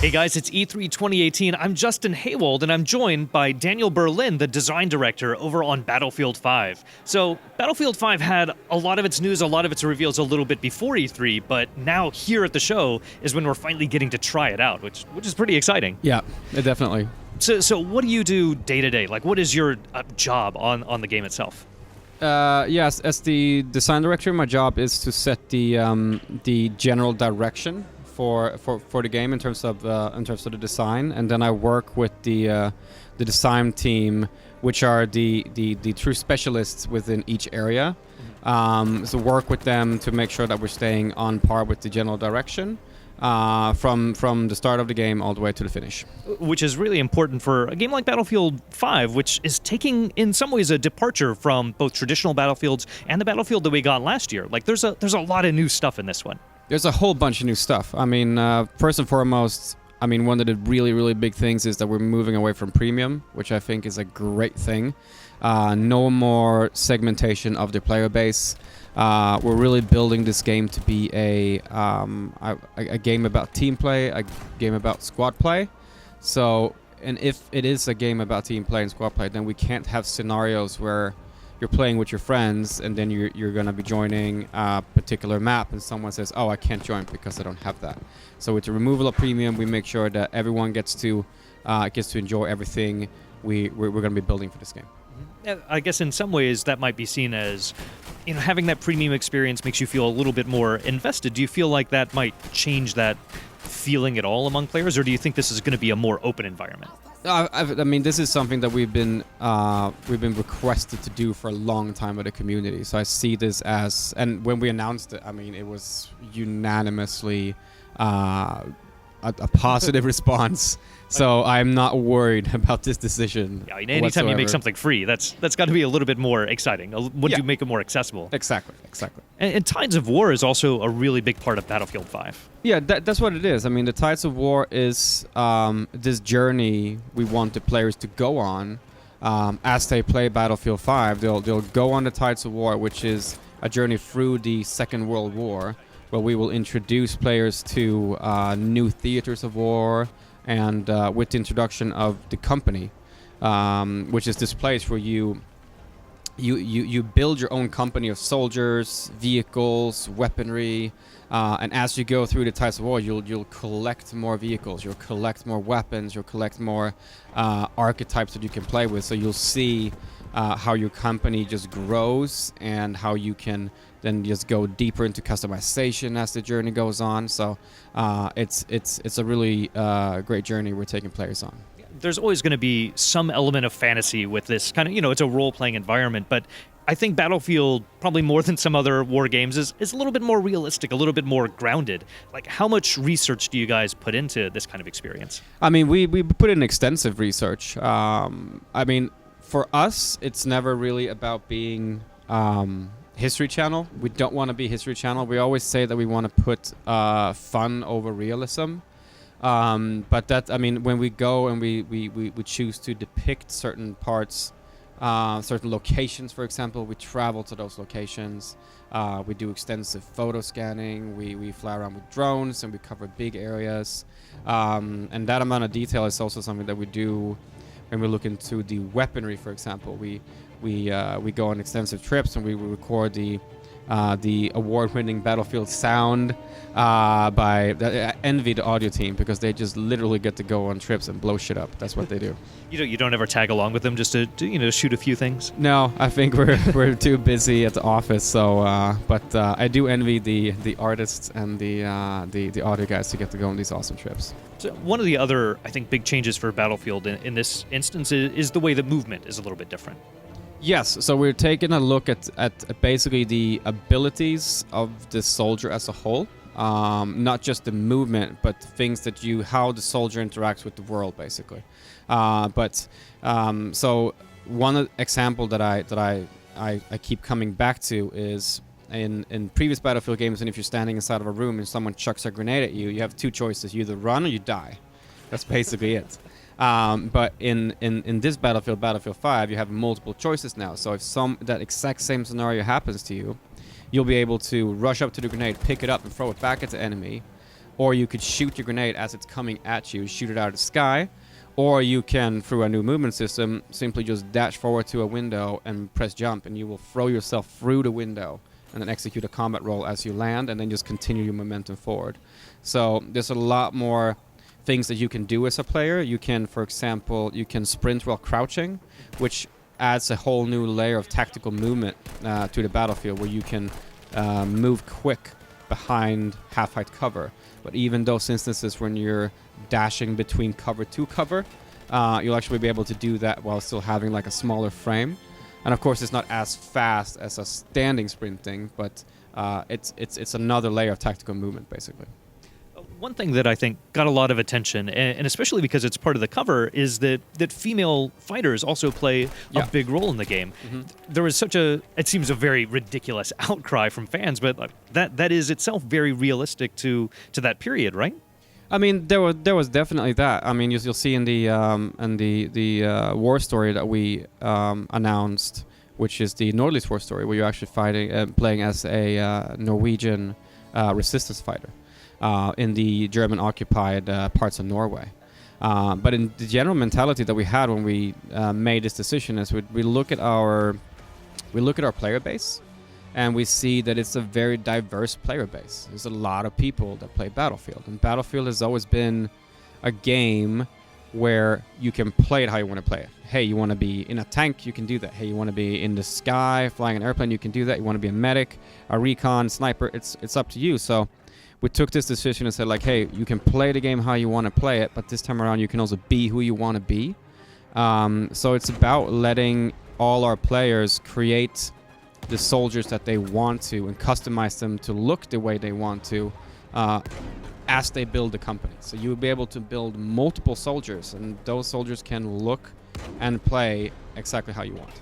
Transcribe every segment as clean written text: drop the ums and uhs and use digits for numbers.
Hey guys, it's E3 2018. I'm Justin Haywald, and I'm joined by Daniel Berlin, the design director over on Battlefield 5. So, Battlefield 5 had a lot of its news, a lot of its reveals a little bit before E3, but now here at the show is when we're finally getting to try it out, which is pretty exciting. Yeah, definitely. So what do you do day to day? Like, what is your job on the game itself? Yes, as the design director, my job is to set the general direction for the game in terms of the design, and then I work with the design team, which are the true specialists within each area. So work with them to make sure that we're staying on par with the general direction from the start of the game all the way to the finish. Which is really important for a game like Battlefield 5, which is taking, in some ways, a departure from both traditional Battlefields and the Battlefield that we got last year. Like, there's a lot of new stuff in this one. There's a whole bunch of new stuff. I mean, first and foremost, I mean, one of the really, really big things is that we're moving away from premium, which I think is a great thing. No more segmentation of the player base. We're really building this game to be a game about team play, a game about squad play. So, and if it is a game about team play and squad play, then we can't have scenarios where you're playing with your friends and then you're going to be joining a particular map and someone says, oh, I can't join because I don't have that. So with the removal of premium, we make sure that everyone gets to enjoy everything we're going to be building for this game. I guess in some ways that might be seen as, having that premium experience makes you feel a little bit more invested. Do you feel like that might change that feeling at all among players, or do you think this is going to be a more open environment? I mean, this is something that we've been requested to do for a long time by the community. So I see this as, and when we announced it, I mean, it was unanimously a positive response. So I'm not worried about this decision. Yeah, anytime whatsoever. You make something free, that's got to be a little bit more exciting. Would you make it more accessible? Exactly. And Tides of War is also a really big part of Battlefield 5. Yeah, that's what it is. I mean, the Tides of War is this journey we want the players to go on as they play Battlefield 5. They'll go on the Tides of War, which is a journey through the Second World War, where we will introduce players to new theaters of war, and with the introduction of the company, which is this place where you build your own company of soldiers, vehicles, weaponry, and as you go through the Tides of War, you'll collect more vehicles, you'll collect more weapons, you'll collect more archetypes that you can play with. So you'll see how your company just grows and how you can then just go deeper into customization as the journey goes on. So it's a really great journey we're taking players on. There's always going to be some element of fantasy with this kind of, it's a role-playing environment, but I think Battlefield, probably more than some other war games, is a little bit more realistic, a little bit more grounded. Like, how much research do you guys put into this kind of experience? I mean, we put in extensive research. I mean, for us, it's never really about being History Channel. We don't want to be History Channel. We always say that we want to put fun over realism. But that, I mean, when we go and we choose to depict certain parts, certain locations, for example, we travel to those locations. We do extensive photo scanning. We fly around with drones and we cover big areas. And that amount of detail is also something that we do when we look into the weaponry, for example. We go on extensive trips and we record the award-winning Battlefield sound by envy the audio team, because they just literally get to go on trips and blow shit up. That's what they do. You don't ever tag along with them just to shoot a few things? No, I think we're too busy at the office. So, but I do envy the artists and the audio guys to get to go on these awesome trips. So one of the other, I think, big changes for Battlefield in this instance is the way the movement is a little bit different. Yes, so we're taking a look at basically the abilities of the soldier as a whole, not just the movement, but things that how the soldier interacts with the world, basically. So one example that I keep coming back to is in previous Battlefield games, and if you're standing inside of a room and someone chucks a grenade at you, you have two choices: you either run or you die. That's basically it. But in this Battlefield 5, you have multiple choices now. So if that exact same scenario happens to you, you'll be able to rush up to the grenade, pick it up, and throw it back at the enemy. or you could shoot your grenade as it's coming at you, shoot it out of the sky, or you can, through a new movement system, simply just dash forward to a window and press jump, and you will throw yourself through the window and then execute a combat roll as you land, and then just continue your momentum forward. So there's a lot more things that you can do as a player. You can, for example, you can sprint while crouching, which adds a whole new layer of tactical movement to the battlefield, where you can move quick behind half-height cover. But even those instances when you're dashing between cover to cover, you'll actually be able to do that while still having like a smaller frame. And of course, it's not as fast as a standing sprinting, but it's another layer of tactical movement, basically. One thing that I think got a lot of attention, and especially because it's part of the cover, is that female fighters also play a big role in the game. There was it seems a very ridiculous outcry from fans, but that is itself very realistic to that period, right? I mean, there was definitely that. I mean, you'll see in the war story that we announced, which is the Nordlys war story, where you're actually playing as a Norwegian resistance fighter in the German-occupied parts of Norway. But in the general mentality that we had when we made this decision is we look at our player base, and we see that it's a very diverse player base. There's a lot of people that play Battlefield, and Battlefield has always been a game where you can play it how you want to play it. Hey, you want to be in a tank, you can do that. Hey, you want to be in the sky, flying an airplane, you can do that. You want to be a medic, a recon, sniper, it's up to you. So we took this decision and said, like, hey, you can play the game how you want to play it, but this time around you can also be who you want to be. So it's about letting all our players create the soldiers that they want to and customize them to look the way they want to as they build the company. So you'll be able to build multiple soldiers, and those soldiers can look and play exactly how you want.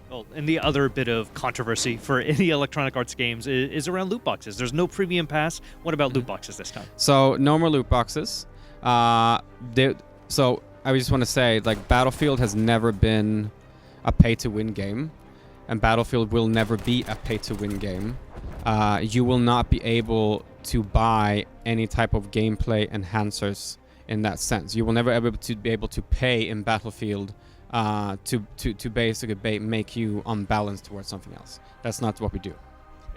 Well, and the other bit of controversy for any Electronic Arts games is around loot boxes. There's no premium pass. What about loot boxes this time? So no more loot boxes. So I just want to say, like, Battlefield has never been a pay-to-win game, and Battlefield will never be a pay-to-win game. You will not be able to buy any type of gameplay enhancers in that sense. You will never ever be able to pay in Battlefield to basically make you unbalanced towards something else. That's not what we do.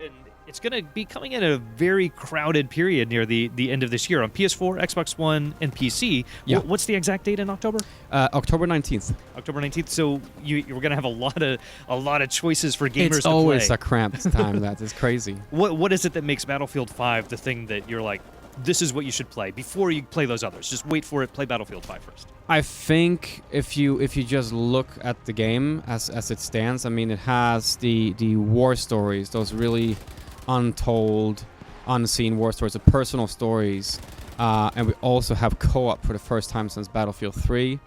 And it's going to be coming in at a very crowded period near the end of this year on PS4, Xbox One, and PC. Yeah. What's the exact date in October? October 19th. October 19th. So you're going to have a lot of choices for gamers it's to play. It's always a cramped time. That is crazy. What is it that makes Battlefield 5 the thing that you're like, this is what you should play before you play those others? Just wait for it. Play Battlefield 5 first. I think if you just look at the game as it stands, I mean, it has the war stories, those really untold, unseen war stories, the personal stories, and we also have co-op for the first time since Battlefield 3,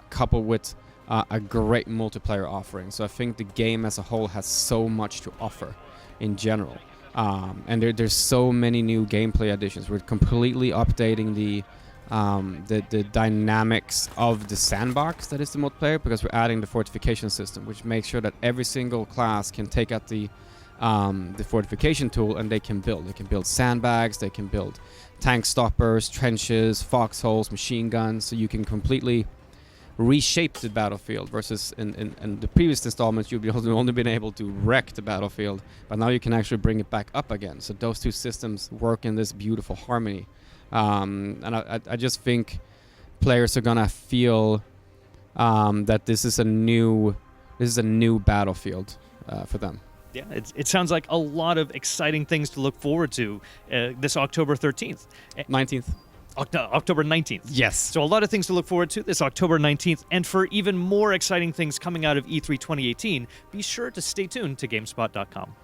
coupled with a great multiplayer offering. So I think the game as a whole has so much to offer in general. And there's so many new gameplay additions. We're completely updating the dynamics of the sandbox that is the multiplayer, because we're adding the fortification system, which makes sure that every single class can take out the fortification tool and they can build. They can build sandbags, they can build tank stoppers, trenches, foxholes, machine guns, so you can completely reshape the battlefield, versus in the previous installments you've only been able to wreck the battlefield, but now you can actually bring it back up again. So those two systems work in this beautiful harmony, and I just think players are gonna feel that this is a new battlefield for them. Yeah, it sounds like a lot of exciting things to look forward to this October 13th. 19th. October 19th. Yes. So a lot of things to look forward to this October 19th. And for even more exciting things coming out of E3 2018, be sure to stay tuned to GameSpot.com.